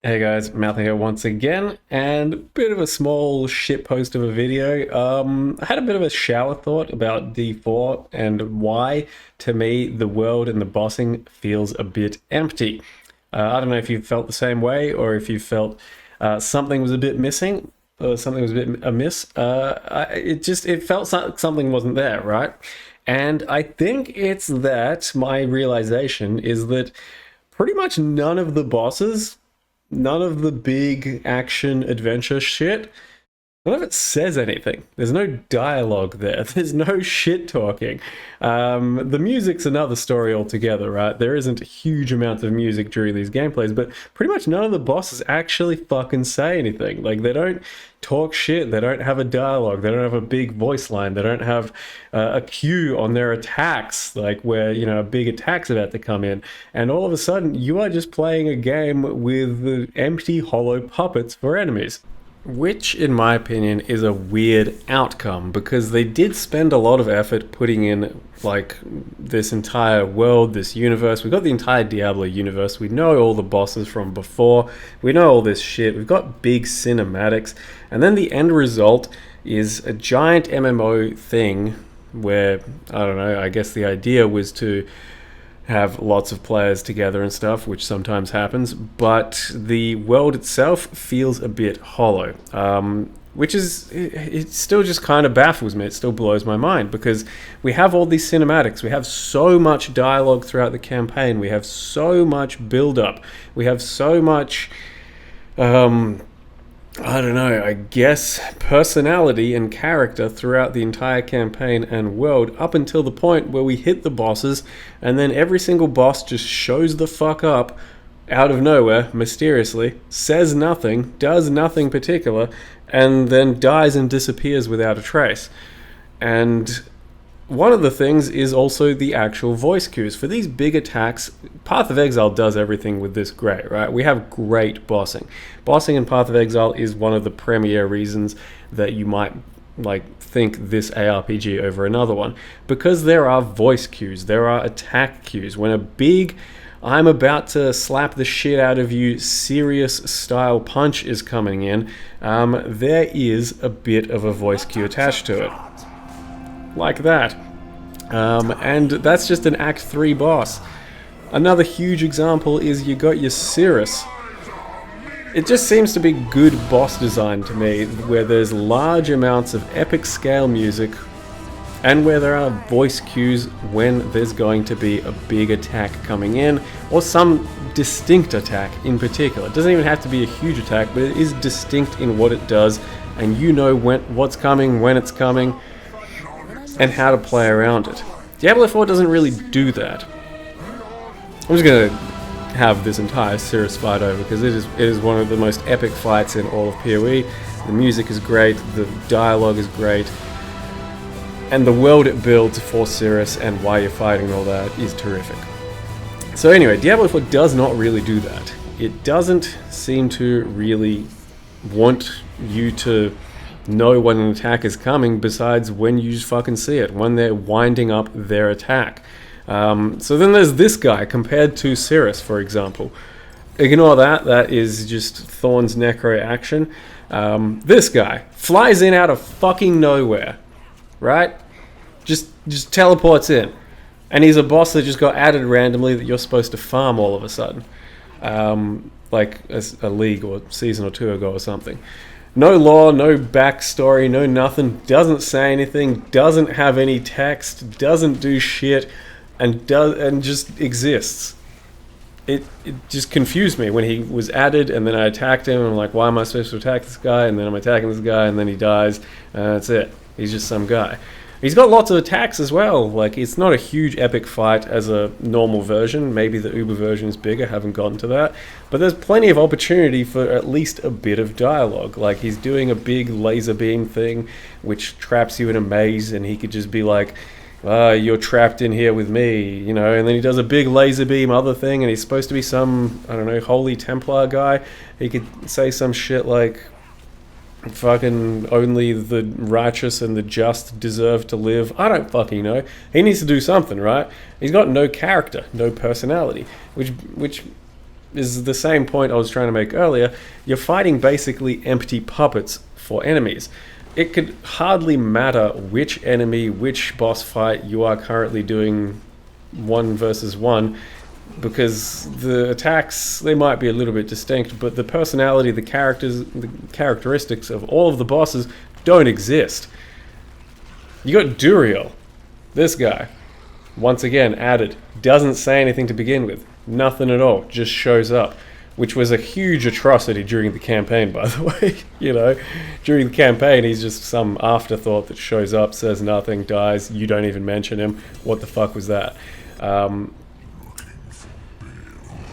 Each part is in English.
Hey guys, Matthew here once again, and a bit of a small shitpost of a video. I had a bit of a shower thought about D4 and why, to me, the world and the bossing feels a bit empty. I don't know if you felt the same way or if you felt something was a bit missing or something was a bit amiss. It felt like something wasn't there, right? And I think it's that my realization is that pretty much none of the bosses, none of the big action adventure shit, none of it says anything. There's no dialogue there. There's no shit talking. The music's another story altogether, right? There isn't huge amounts of music during these gameplays, but pretty much none of the bosses actually fucking say anything. Like, they don't talk shit. They don't have a dialogue. They don't have a big voice line. They don't have a cue on their attacks, like where, a big attack's about to come in. And all of a sudden, you are just playing a game with empty, hollow puppets for enemies. Which, in my opinion, is a weird outcome because they did spend a lot of effort putting in, like, this entire world, this universe. We've got the entire Diablo universe. We know all the bosses from before. We know all this shit. We've got big cinematics. And then the end result is a giant MMO thing where, I don't know, I guess the idea was to have lots of players together and stuff, which sometimes happens, but the world itself feels a bit hollow. Which is, it still just kind of baffles me. It still blows my mind because we have all these cinematics. We have so much dialogue throughout the campaign. We have so much build up. We have so much, I don't know, I guess personality and character throughout the entire campaign and world up until the point where we hit the bosses and then every single boss just shows the fuck up out of nowhere, mysteriously, says nothing, does nothing particular, and then dies and disappears without a trace. And one of the things is also the actual voice cues. For these big attacks, Path of Exile does everything with this great, right? We have great bossing. Bossing in Path of Exile is one of the premier reasons that you might think this ARPG over another one. Because there are voice cues, there are attack cues. When a big, I'm about to slap the shit out of you serious style punch is coming in, there is a bit of a voice cue attached to it. Like that. And that's just an Act 3 boss. Another huge example is you got your Cirrus. It just seems to be good boss design to me, where there's large amounts of epic scale music and where there are voice cues when there's going to be a big attack coming in, or some distinct attack in particular. It doesn't even have to be a huge attack, but it is distinct in what it does, and you know what's coming, when it's coming, and how to play around it. Diablo 4 doesn't really do that. I'm just going to have this entire Cirrus fight over because it is one of the most epic fights in all of PoE. The music is great, the dialogue is great, and the world it builds for Cirrus and why you're fighting all that is terrific. So anyway, Diablo 4 does not really do that. It doesn't seem to really want you to know when an attack is coming besides when you just fucking see it, when they're winding up their attack. So then there's this guy compared to Cirrus, for example. Ignore that is just Thorn's Necro action. This guy flies in out of fucking nowhere, right? Just teleports in. And he's a boss that just got added randomly that you're supposed to farm all of a sudden. Like a league or season or two ago or something. No lore, no backstory, no nothing, doesn't say anything, doesn't have any text, doesn't do shit, and just exists. It just confused me when he was added, and then I attacked him, and I'm like, why am I supposed to attack this guy? And then I'm attacking this guy, and then he dies, and that's it. He's just some guy. He's got lots of attacks as well. Like, it's not a huge epic fight as a normal version. Maybe the Uber version is bigger, haven't gotten to that. But there's plenty of opportunity for at least a bit of dialogue. Like, he's doing a big laser beam thing, which traps you in a maze, and he could just be like, you're trapped in here with me, and then he does a big laser beam other thing, and he's supposed to be some, I don't know, Holy Templar guy. He could say some shit like, fucking only the righteous and the just deserve to live. I don't fucking know. He needs to do something, right? He's got no character, no personality, which is the same point I was trying to make earlier. You're fighting basically empty puppets for enemies. It could hardly matter which enemy, which boss fight you are currently doing 1 versus 1, because the attacks, they might be a little bit distinct, but the personality, the characteristics of all of the bosses don't exist. You got Duriel, this guy, once again added, doesn't say anything to begin with, nothing at all, just shows up, which was a huge atrocity during the campaign, by the way. You know, during the campaign, he's just some afterthought that shows up, says nothing, dies, you don't even mention him. What the fuck was that?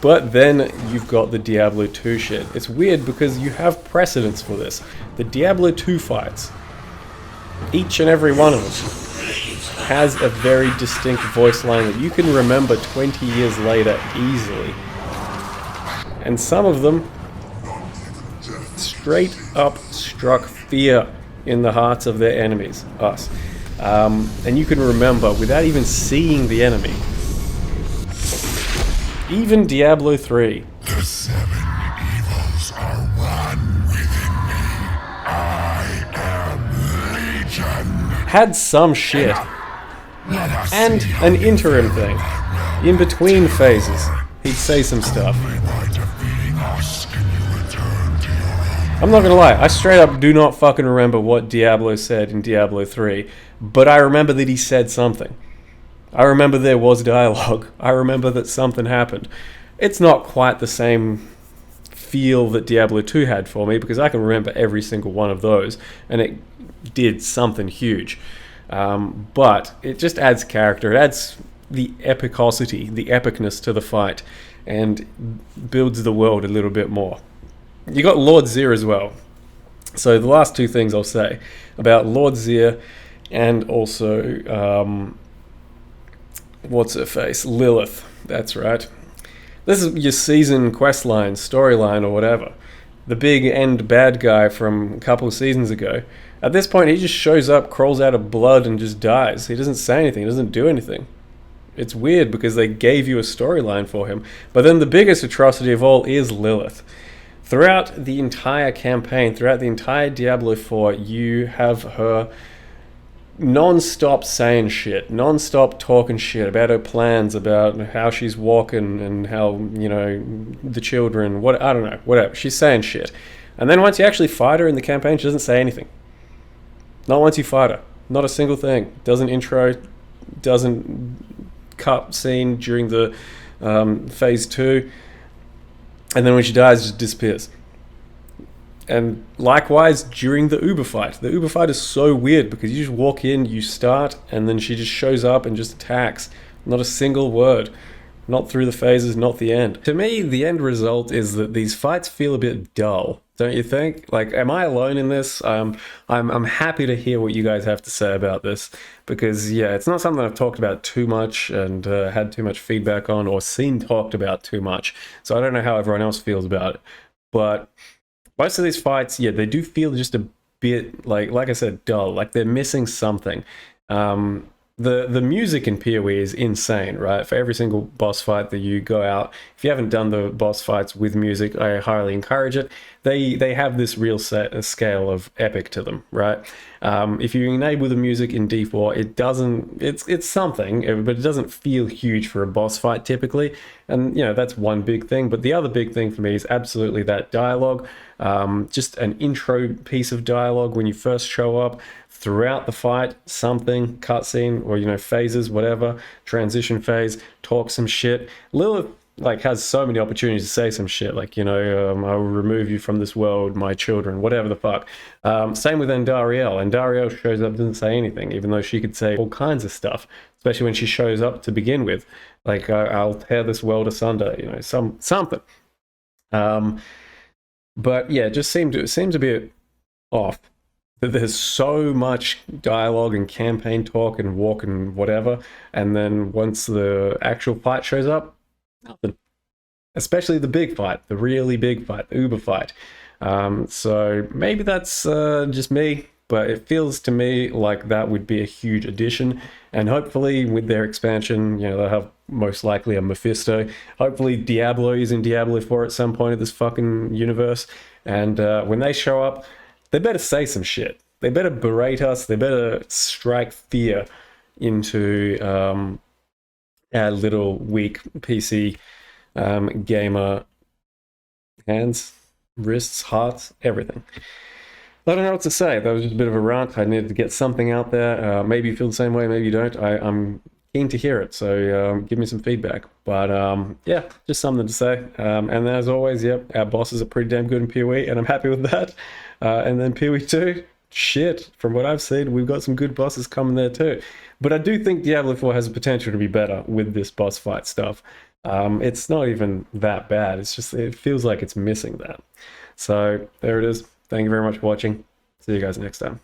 But then you've got the Diablo 2 shit. It's weird because you have precedents for this. The Diablo 2 fights, each and every one of them, has a very distinct voice line that you can remember 20 years later easily. And some of them straight up struck fear in the hearts of their enemies, us. And you can remember without even seeing the enemy. Even Diablo 3. The 7 evils are one within me. I am Legion. Had some shit. And an interim thing. In between phases, he'd say some stuff. I'm not gonna lie, I straight up do not fucking remember what Diablo said in Diablo 3, but I remember that he said something. I remember there was dialogue. I remember that something happened. It's not quite the same feel that Diablo 2 had for me, because I can remember every single one of those, and it did something huge. But it just adds character. It adds the epicosity, the epicness to the fight, and builds the world a little bit more. You got Lord Zir as well. So the last two things I'll say about Lord Zir and also what's her face? Lilith. That's right. This is your season quest line, storyline, or whatever. The big end bad guy from a couple of seasons ago. At this point, he just shows up, crawls out of blood, and just dies. He doesn't say anything. He doesn't do anything. It's weird because they gave you a storyline for him. But then the biggest atrocity of all is Lilith. Throughout the entire campaign, throughout the entire Diablo 4, you have her non-stop saying shit, non-stop talking shit about her plans, about how she's walking and how, you know, the children, what, I don't know, whatever. She's saying shit. And then once you actually fight her in the campaign, she doesn't say anything. Not once you fight her. Not a single thing. Doesn't intro, doesn't cut scene during the phase 2. And then when she dies, it just disappears. And likewise, during the Uber fight. The Uber fight is so weird because you just walk in, you start, and then she just shows up and just attacks. Not a single word. Not through the phases, not the end. To me, the end result is that these fights feel a bit dull. Don't you think? Like, am I alone in this? I'm happy to hear what you guys have to say about this, because yeah, it's not something I've talked about too much and had too much feedback on or seen talked about too much. So I don't know how everyone else feels about it. But most of these fights, yeah, they do feel just a bit like I said, dull. Like they're missing something. The music in PoE is insane, right? For every single boss fight that you go out, if you haven't done the boss fights with music, I highly encourage it. They have this real scale of epic to them, right? If you enable the music in D4, it doesn't. It's something, but it doesn't feel huge for a boss fight typically. And you know that's one big thing. But the other big thing for me is absolutely that dialogue. Just an intro piece of dialogue when you first show up. Throughout the fight, something, cutscene, or, you know, phases, whatever, transition phase, talk some shit. Lilith, like, has so many opportunities to say some shit, like, you know, I will remove you from this world, my children, whatever the fuck. Same with Andariel. Andariel shows up, doesn't say anything, even though she could say all kinds of stuff, especially when she shows up to begin with. Like, I'll tear this world asunder, you know, something. But, yeah, it just seemed to be off. There's so much dialogue and campaign talk and walk and whatever, and then once the actual fight shows up, nothing. Especially the big fight, the really big fight, the Uber fight. So maybe that's just me. but it feels to me like that would be a huge addition. And hopefully, with their expansion, they'll have most likely a Mephisto. Hopefully, Diablo is in Diablo 4 at some point of this fucking universe. And when they show up, they better say some shit. They better berate us. They better strike fear into our little weak PC gamer hands, wrists, hearts, everything. I don't know what to say. That was just a bit of a rant. I needed to get something out there. Maybe you feel the same way, maybe you don't. I'm keen to hear it, so give me some feedback. But yeah, just something to say. And as always, yep, our bosses are pretty damn good in PoE, and I'm happy with that. And then PoE 2, shit, from what I've seen, we've got some good bosses coming there too. But I do think Diablo 4 has the potential to be better with this boss fight stuff. It's not even that bad. It's just, it feels like it's missing that. So there it is. Thank you very much for watching. See you guys next time.